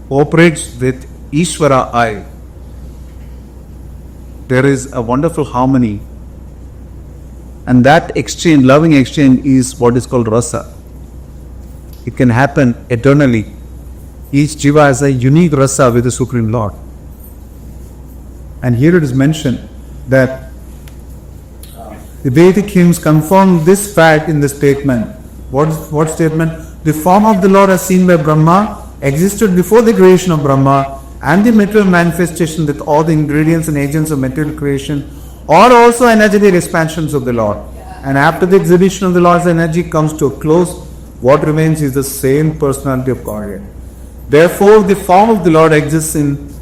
cooperates with Ishvara I, there is a wonderful harmony. And that exchange, loving exchange, is what is called rasa. It can happen eternally. Each jiva has a unique rasa with the Supreme Lord. And here it is mentioned that the Vedic hymns confirm this fact in the statement. What statement? The form of the Lord as seen by Brahma existed before the creation of Brahma, and the material manifestation with all the ingredients and agents of material creation are also energetic expansions of the Lord. And after the exhibition of the Lord's energy comes to a close, what remains is the same personality of Godhead. Therefore, the form of the Lord exists in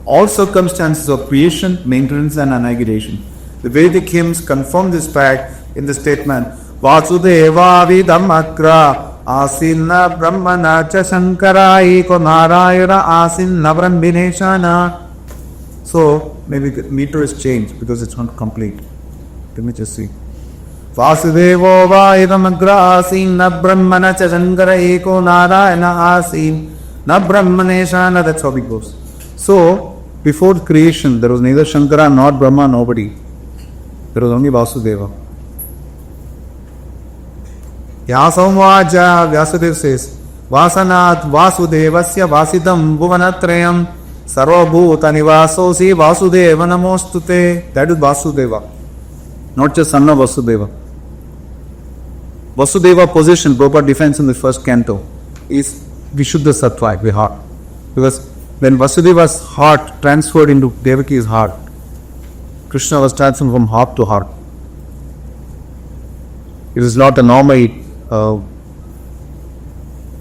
all circumstances of creation, maintenance and annihilation. The Vedic hymns confirm this fact in the statement, Vasudeva vidammakra asinna brahmana cha shankara eko narayana asinna brahmineshana. So, maybe the meter is changed because it's not complete. Let me just see. Vasudeva vidammakra asinna brahmana cha shankara eko narayana asinna brahmineshana. That's how it goes. So, before creation, there was neither Shankara nor Brahma, nobody. There was only Vasudeva. Yasam Vaja, Vyasadeva says, Vasanat Vasudevasya Vasidam Bhuvanatrayam Sarvabhuta Nivasosi Vasudeva Namostute. That is Vasudeva, not just son of Vasudeva. Vasudeva position, Prabhupada defines in the first canto, is Vishuddha Sattva, the heart. Because when Vasudeva's heart transferred into Devaki's heart, Krishna was transferred from heart to heart. It is not a normal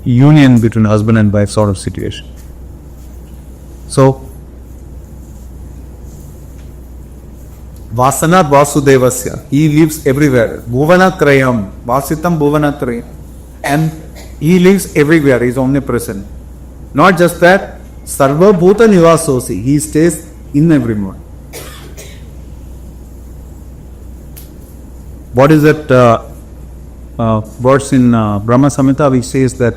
union between husband and wife sort of situation. So, Vasanat Vasudevasya, he lives everywhere. Bhuvanatrayam, Vasitam Bhuvanatrayam. And he lives everywhere, he is omnipresent. Not just that, Sarva Bhuta Nivasosi, he stays in everyone. What is that verse in Brahma Samhita which says that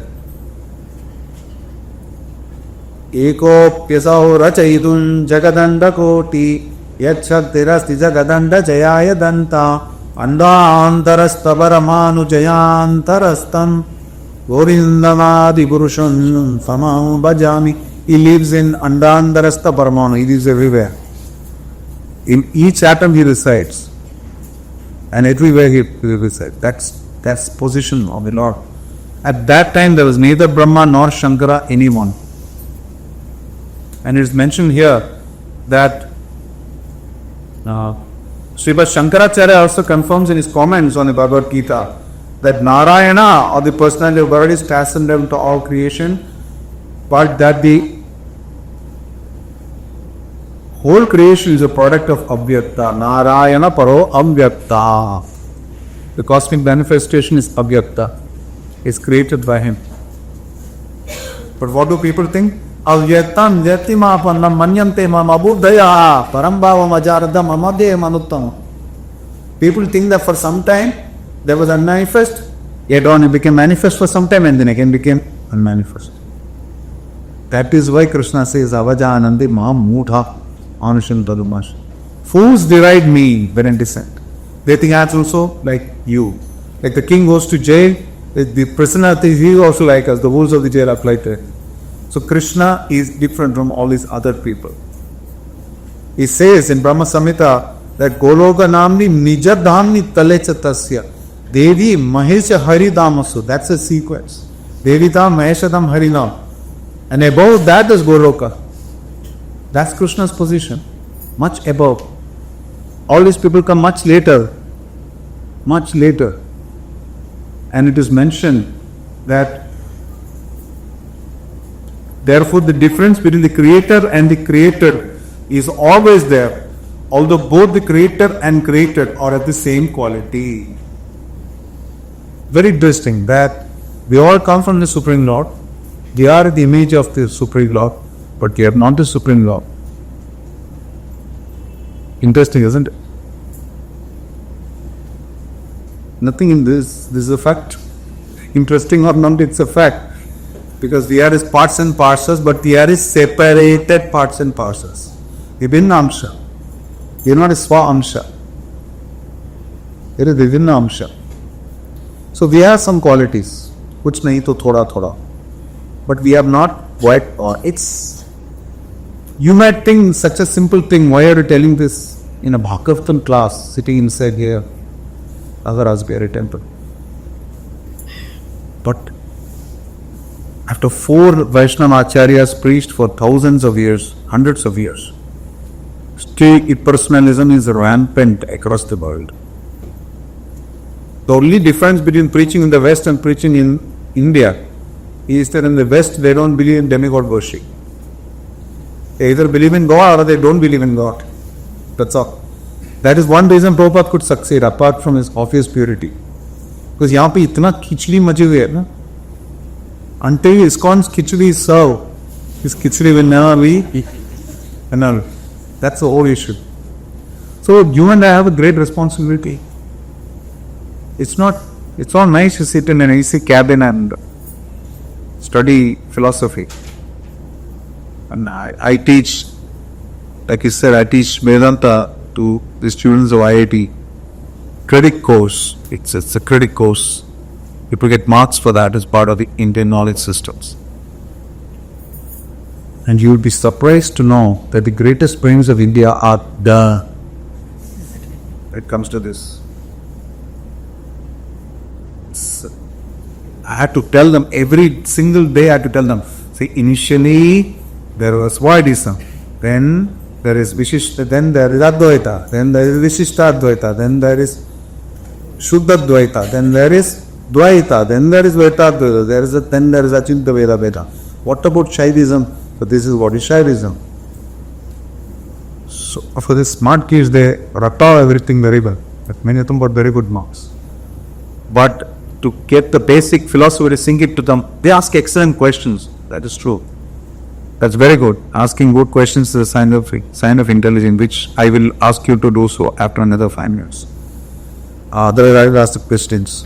Eko Pyasaho Rachayitun Jagadanda Koti Yachaktirasti Jagadanda Jayaya Danta Andantarastabharamanu Jayantarastam Gorindamadi Purusham Samam Bhajami. He lives in Andantarasta Paramanu, he lives everywhere. In each atom he resides. And everywhere he resides. That's position of the Lord. At that time there was neither Brahma nor Shankara, anyone. And it is mentioned here that Srimad Shankaracharya also confirms in his comments on the Bhagavad Gita that Narayana, or the personality of God, is transcendental to all creation, but that the whole creation is a product of Avyakta. Narayana Paro Avyakta. The cosmic manifestation is Avyakta. It's created by him. But what do people think? Avyaktam Yatima Pannam Manyante Mamabudaya Parambhava Majaradam Amade Manuttam. People think that for some time there was unmanifest, yet on it became manifest for some time and then again became unmanifest. That is why Krishna says Avajanandi Mahamudha Anushan Tadumash. Fools deride me when I descend. They think that's also like you. Like the king goes to jail, the prisoner thinks he is also like us, the rules of the jail apply to him. So Krishna is different from all these other people. He says in Brahma Samhita that Goloka Namni Nijadhamni Talechatasya Devi Mahesha Haridamasu. That's a sequence. Devita Maheshadam Harinam. And above that is Goloka. That's Krishna's position. Much above. All these people come much later. Much later. And it is mentioned that therefore the difference between the creator and the created is always there, although both the creator and created are at the same quality. Very interesting that we all come from the Supreme Lord. We are the image of the Supreme Lord, but we are not the Supreme Lord. Interesting, isn't it? Nothing in this is a fact. Interesting or not, it's a fact. Because we are as parts and parcels, but we are as separated parts and parcels. Vibhinna Amsha. We are not a Swa Amsha. It is Vibhinna Amsha. So we have some qualities. Kuch nahi to thoda thoda. But we have not quite. It's. You might think such a simple thing. Why are you telling this in a Bhagavatam class, sitting inside here, Agarasbihari temple? But after 4 Vaishnava Acharyas preached for thousands of years, hundreds of years, still impersonalism is rampant across the world. The only difference between preaching in the West and preaching in India is that in the West they don't believe in demigod worship. They either believe in God or they don't believe in God. That's all. That is one reason Prabhupada could succeed apart from his obvious purity. Because यहाँ पे इतना खिचड़ी मची हुई है ना, until ISKCON's khichdi is served, this khichdi will never be annulled. That's the whole issue. So you and I have a great responsibility. It's all nice to sit in an AC cabin and study philosophy. And I teach, like you said, I teach Vedanta to the students of IIT. Credit course. It's a credit course. People get marks for that as part of the Indian knowledge systems. And you will be surprised to know that the greatest brains of India are the. It comes to this. I had to tell them every single day. I had to tell them. See, initially there was Vaidism, then there is Vishishta, then there is Advaita, then there is Vishishta Advaita, then there is Shuddha Advaita, then there is Dvaita, then there is Vaita Advaita, then there is Achintya Veda Veda. What about Shaivism? So this is what is Shaivism. So for the smart kids, they rata everything very well. But many of them got very good marks. But to get the basic philosophy to sink it to them, they ask excellent questions. That is true. That's very good. Asking good questions is a sign of intelligence, which I will ask you to do so after another 5 minutes. Otherwise, I will ask the questions.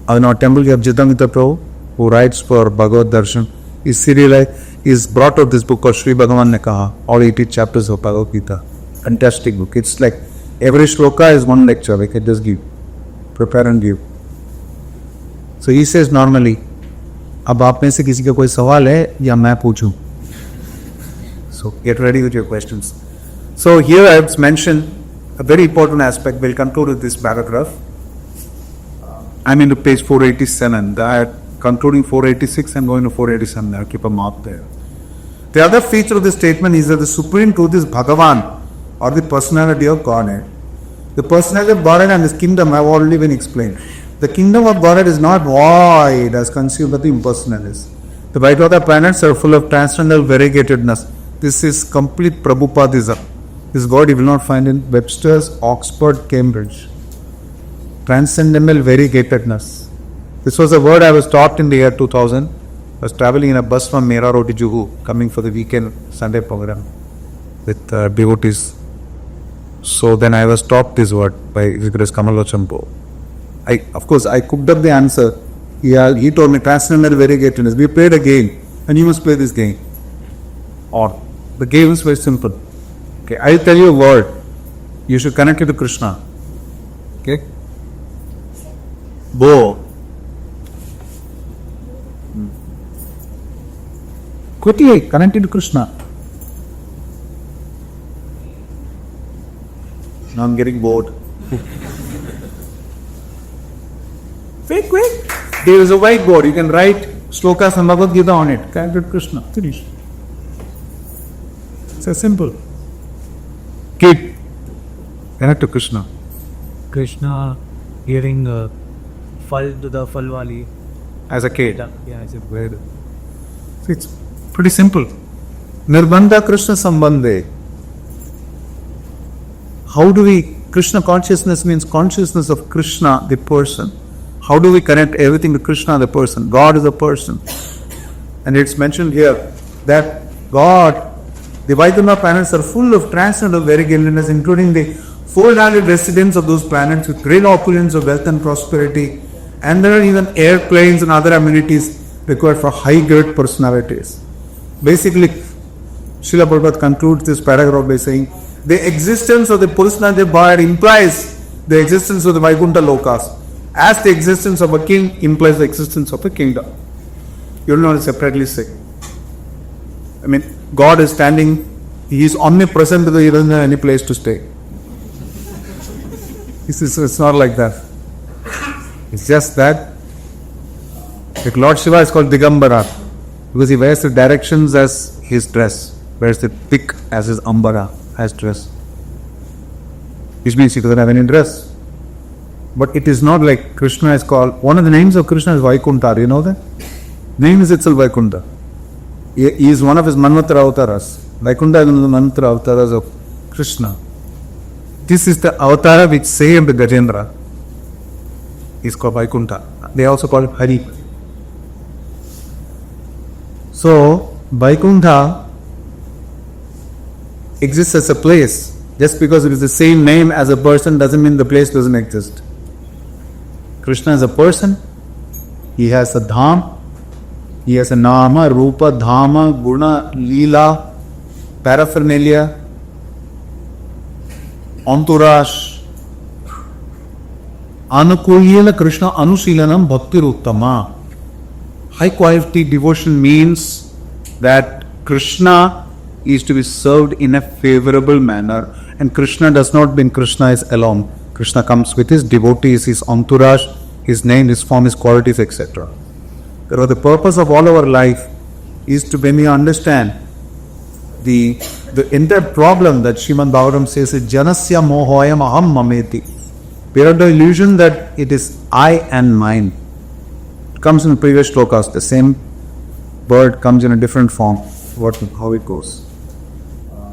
In our temple, you have Jitangita Prabhu, who writes for Bhagavad Darshan. He's brought out this book called Sri Bhagavan Ne Kaha, all 80 chapters of Bhagavad Gita. Fantastic book. It's like every shloka is one lecture. We can just give, prepare and give. So he says normally, अब आप में से किसी का कोई सवाल है या मैं पूछूं? So get ready with your questions. So here I have mentioned a very important aspect. We'll conclude with this paragraph. I'm into page 487. Concluding 486, I'm going to 487. I'll keep a mark there. The other feature of this statement is that the supreme truth is Bhagavan, or the personality of Godhead. The personality of Godhead and His kingdom have already been explained. The kingdom of Godhead is not void as conceived by the impersonalists. The Vaikuntha planets are full of transcendental variegatedness. This is complete Prabhupadism. This word you will not find in Webster's, Oxford, Cambridge. Transcendental variegatedness. This was a word I was taught in the year 2000. I was traveling in a bus from Mera Road to Juhu, coming for the weekend Sunday program with devotees. So then I was taught this word by Rigorous Kamalochampo. I cooked up the answer. He told me transcendental variegatedness. We played a game and you must play this game. Or the game is very simple. Okay, I'll tell you a word. You should connect it to Krishna. Okay? Bo. Quickly connect it to Krishna. Now I'm getting bored. Quick. There is a whiteboard. You can write shlokas and Bhagavad Gita on it. Connect it to Krishna. Finish. It's as simple. Kid. Connect to Krishna. Krishna giving fal to the falwali. As a kid. Yeah, as a bird. So it's pretty simple. Nirbandha Krishna Sambandhe. How do we, Krishna consciousness means consciousness of Krishna, the person. How do we connect everything to Krishna, the person? God is a person. And it's mentioned here that God, the Vaikuntha planets are full of transcendental variegatedness, including the 400 residents of those planets with great opulence of wealth and prosperity. And there are even airplanes and other amenities required for high-grade personalities. Basically, Srila Prabhupada concludes this paragraph by saying, the existence of the personality of God implies the existence of the Vaikuntha Lokas, as the existence of a king implies the existence of a kingdom. You don't want to separately say. I mean, God is standing, He is omnipresent, but He doesn't have any place to stay. It's not like that. It's just that, like Lord Shiva is called Digambara, because he wears the directions as his dress, wears the thick as his ambara, as dress. Which means he doesn't have any dress. But it is not like Krishna is called, one of the names of Krishna is Vaikuntha, you know that? Name is itself Vaikuntha. He is one of his Manvantara avataras. Vaikuntha is one of the Manvantara avataras of Krishna. This is the avatara which saved Gajendra. He is called Vaikuntha. They also call him Hari. So, Vaikuntha exists as a place. Just because it is the same name as a person doesn't mean the place doesn't exist. Krishna is a person. He has a dham. He has a nama, rupa, dhama, guna, leela, paraphernalia, entourage. Anukulyela Krishna Anusilanam Bhakti Uttama. High quality devotion means that Krishna is to be served in a favorable manner. And Krishna does not mean Krishna is alone. Krishna comes with his devotees, his entourage, his name, his form, his qualities, etc. Therefore, the purpose of all our life is to, when we understand the entire problem that Srimad Bhagavatam says is Janasya mohoyam aham mameti. We are the illusion that it is I and mine. It comes in the previous shlokas. The same word comes in a different form. How it goes.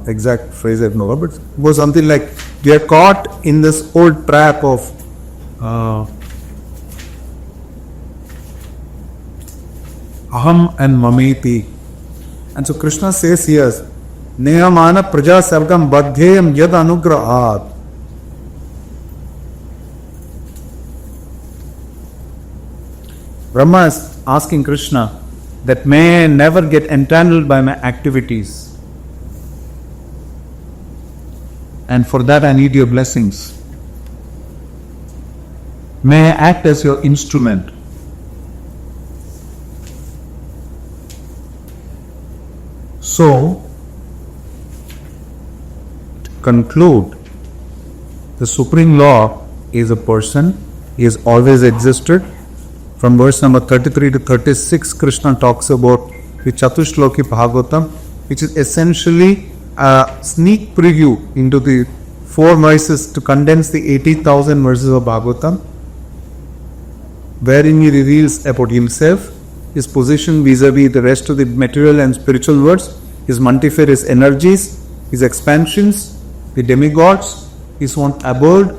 Exact phrase I don't know, but it goes something like we are caught in this old trap of aham and mameti. And so Krishna says here, Neyamana praja sargam badhyayam yad anugrahat. Brahma is asking Krishna that may I never get entangled by my activities. And for that I need your blessings. May I act as your instrument. So, to conclude, the Supreme Law is a person. He has always existed. From verse number 33 to 36, Krishna talks about the Catuh Shloki Bhagavatam, which is essentially a sneak preview into the 4 verses to condense the 80,000 verses of Bhagavatam, wherein he reveals about himself, his position vis-a-vis the rest of the material and spiritual worlds, his multifarious energies, his expansions, the demigods, his own abode,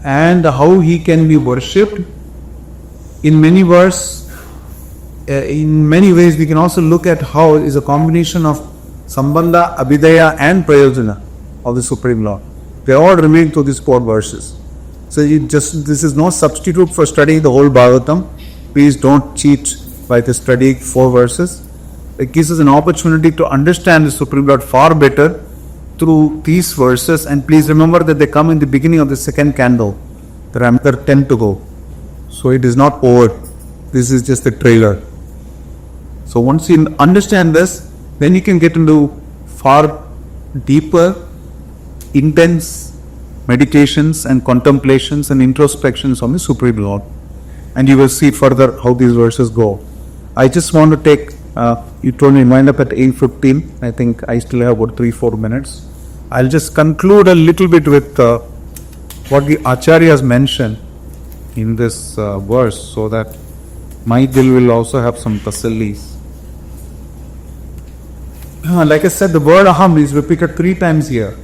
and how he can be worshipped. In many ways, we can also look at how it is a combination of Sambandha, Abhidaya and Prayojana of the Supreme Lord. They all remain through these 4 verses. So this is no substitute for studying the whole Bhagavatam. Please don't cheat by the studying 4 verses. It gives us an opportunity to understand the Supreme Lord far better through these verses. And please remember that they come in the beginning of the second candle. There are another 10 to go. So it is not over. This is just the trailer. So once you understand this, then you can get into far deeper, intense meditations and contemplations and introspections on the Supreme Lord. And you will see further how these verses go. I just want to take, you told me wind up at 8:15. I think I still have about 3-4 minutes. I'll just conclude a little bit with what the Acharyas mentioned in this verse, so that my dil will also have some tasallis. Like I said, the word aham is repeated 3 times here.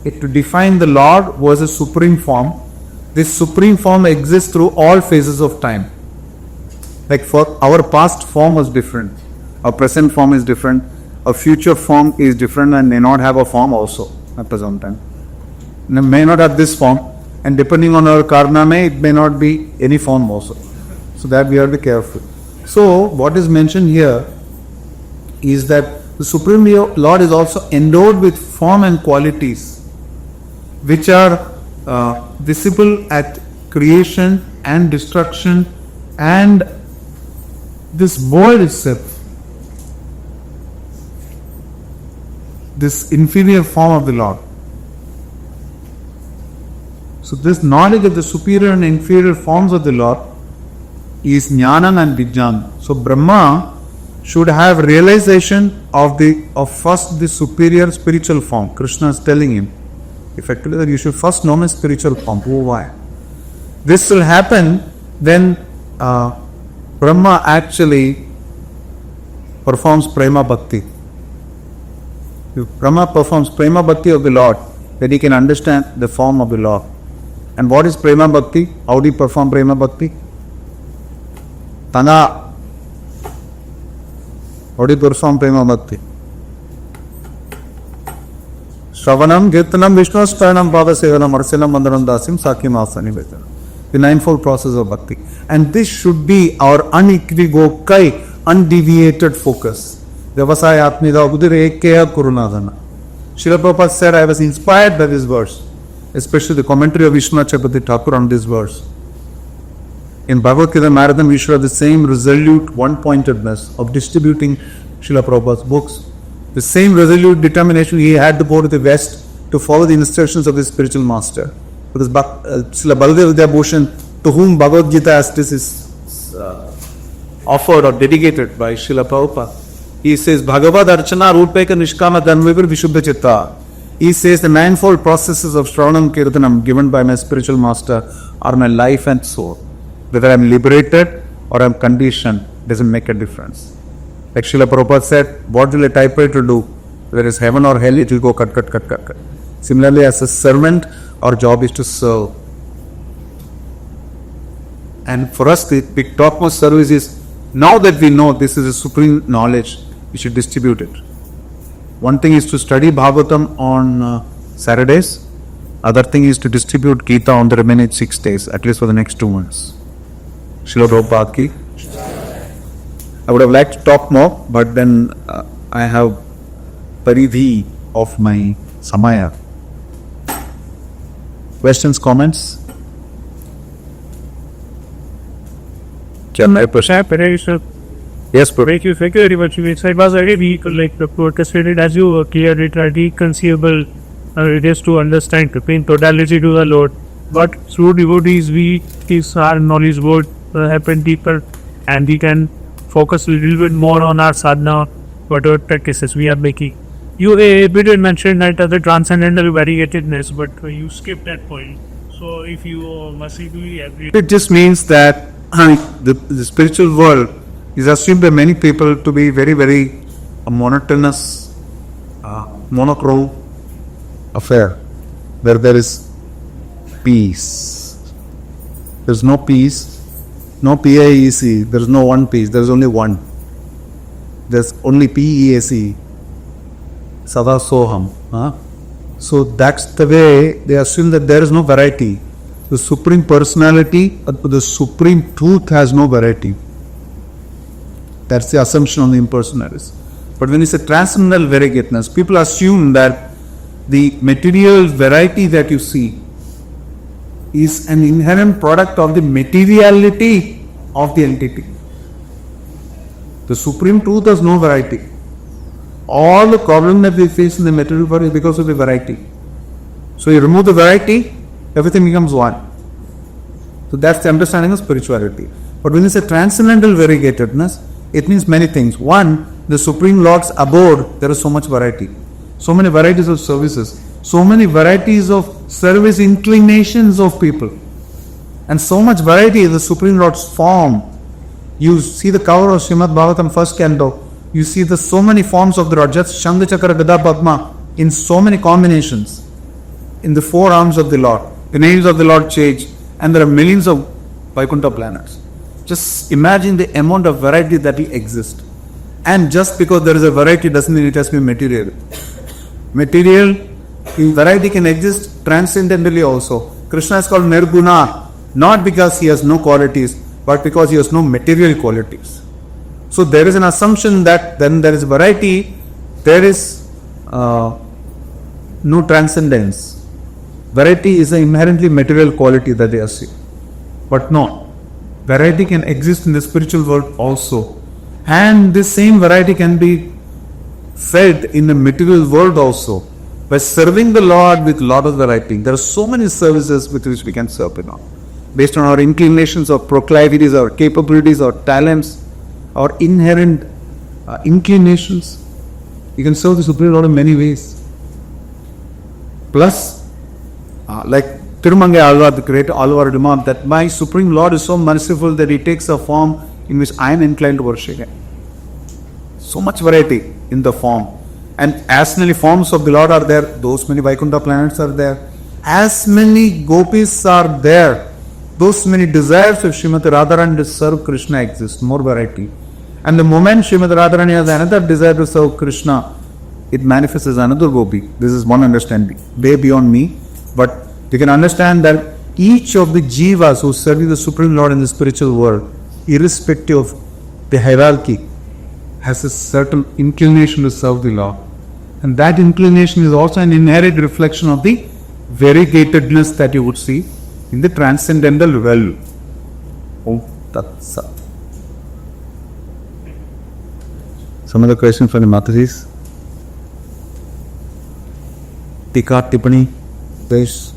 To define the Lord was a supreme form. This supreme form exists through all phases of time. Like for our past form was different, our present form is different, our future form is different and may not have a form also at the same time. It may not have this form, and depending on our karma, it may not be any form also. So that we have to be careful. So what is mentioned here is that the Supreme Lord is also endowed with form and qualities which are visible at creation and destruction and this world itself, this inferior form of the Lord. So this knowledge of the superior and inferior forms of the Lord is jnana and vijnana. So Brahma should have realization of first the superior spiritual form. Krishna is telling him effectively that you should first know my spiritual form. Why? This will happen when Brahma actually performs prema bhakti. If Brahma performs prema bhakti of the Lord, then he can understand the form of the Lord. And what is prema bhakti? How do you perform prema bhakti? Tana. How do you perform prema bhakti? Shravanam, Kirtanam, Vishnuastaranam, Padasevanam, Arsalam, Mandaram, Dasim, Sakyam, Asani, Vedanam. The ninefold process of bhakti. And this should be our unequivocal, undeviated focus. Devasaya Atmida Udire Ekya Kurunadana. Srila Prabhupada said, I was inspired by this verse, especially the commentary of Vishnu Chakravarti Thakur on this verse. In Bhagavad Gita Marathon, we should have the same resolute one-pointedness of distributing Srila Prabhupada's books. The same resolute determination he had to go to the West to follow the instructions of his spiritual master. Because Srila Baladev Vidyabhushan, to whom Bhagavad Gita as this is offered or dedicated by Srila Prabhupada, he says, Bhagavad Archana Rupeka Nishkama Dhanvipur Vishuddha Chitta. He says the manifold processes of Shravanam Kirtanam given by my spiritual master are my life and soul. Whether I am liberated or I am conditioned doesn't make a difference. Like Srila Prabhupada said, what will a typewriter do? Whether it's heaven or hell, it will go cut. Similarly, as a servant, our job is to serve. And for us, the topmost service is, now that we know this is a supreme knowledge, we should distribute it. One thing is to study Bhagavatam on Saturdays. Other thing is to distribute Gita on the remaining 6 days, at least for the next 2 months. Srila Prabhupada ki. I would have liked to talk more, but then I have paridhi of my samaya. Questions, comments? Yes, Prabhu. Thank you very much. It was very orchestrated as you cleared it, reconcilable. It is to understand in totality to the Lord. But through devotees, our knowledge would happen deeper, and we can focus a little bit more on our sadhana, whatever practices we are making. You did mention that the transcendental variegatedness, but you skipped that point. So if you massively agree, It just means that the spiritual world is assumed by many people to be very, very monotonous, monochrome affair where there is peace. There's no peace, no PAEC, there's no one peace, there's only one. There's only PEAC, Sada Soham. So that's the way they assume that there is no variety. The Supreme Personality, the Supreme Truth has no variety. That's the assumption on the impersonalists. But when it's a transcendental variegateness, people assume that the material variety that you see is an inherent product of the materiality of the entity. The Supreme Truth has no variety. All the problem that we face in the material world is because of the variety. So you remove the variety, everything becomes one. So that's the understanding of spirituality. But when it's a transcendental variegatedness, it means many things. One, the Supreme Lord's abode, there is so much variety. So many varieties of services. So many varieties of service inclinations of people. And so much variety in the Supreme Lord's form. You see the cover of Srimad Bhagavatam first canto. You see the so many forms of the Lord. Just Shanga Chakra Gada Padma in so many combinations. In the 4 arms of the Lord. The names of the Lord change. And there are millions of Vaikuntha planets. Just imagine the amount of variety that will exist. And just because there is a variety doesn't mean it has to be material. Material in variety can exist transcendentally also. Krishna is called Nirguna, not because he has no qualities, but because he has no material qualities. So there is an assumption that then there is variety, there is no transcendence. Variety is an inherently material quality that they assume. But no. Variety can exist in the spiritual world also. And this same variety can be felt in the material world also. By serving the Lord with lot of variety. There are so many services with which we can serve Him. Based on our inclinations or proclivities or capabilities or talents or inherent inclinations. You can serve the Supreme Lord in many ways. Plus, like Tirumangai Alvar, the great Alvar remarked that my Supreme Lord is so merciful that He takes a form in which I am inclined to worship Him. So much variety in the form. And as many forms of the Lord are there, those many Vaikuntha planets are there, as many gopis are there, those many desires of Srimati Radharani to serve Krishna exist, more variety. And the moment Srimati Radharani has another desire to serve Krishna, it manifests as another gopi. This is one understanding, way beyond me. But you can understand that each of the jivas who serve the Supreme Lord in the spiritual world, irrespective of the hierarchy, has a certain inclination to serve the Lord. And that inclination is also an inherent reflection of the variegatedness that you would see in the transcendental well. Om Tat Sat. Some other questions from the Matajis? Tika, Tippani, please.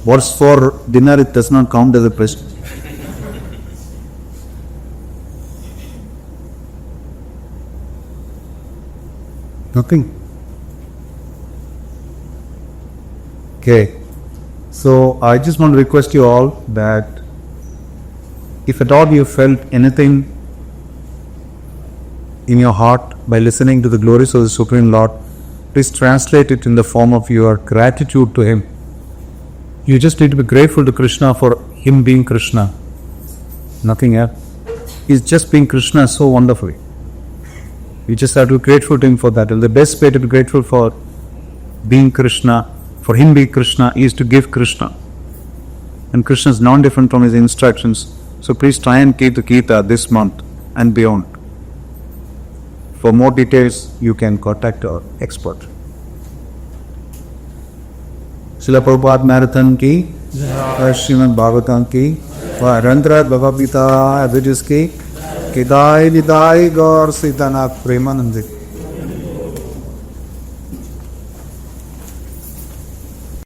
What's for dinner? It does not count as a question. Nothing. Okay. So I just want to request you all that if at all you felt anything in your heart by listening to the glories of the Supreme Lord, please translate it in the form of your gratitude to Him. You just need to be grateful to Krishna for Him being Krishna. Nothing else. He's just being Krishna so wonderfully. You just have to be grateful to Him for that. And the best way to be grateful for being Krishna, for Him being Krishna, is to give Krishna. And Krishna is non-different from His instructions. So please try and keep the Gita this month and beyond. For more details, you can contact our expert. Srila Prabhupada Marathon ki, Srimad Bhagavatam ki, Randrat Bhagavad Gita Abhijis ki, Kidai Nidai Gaur Sitana Premanandi.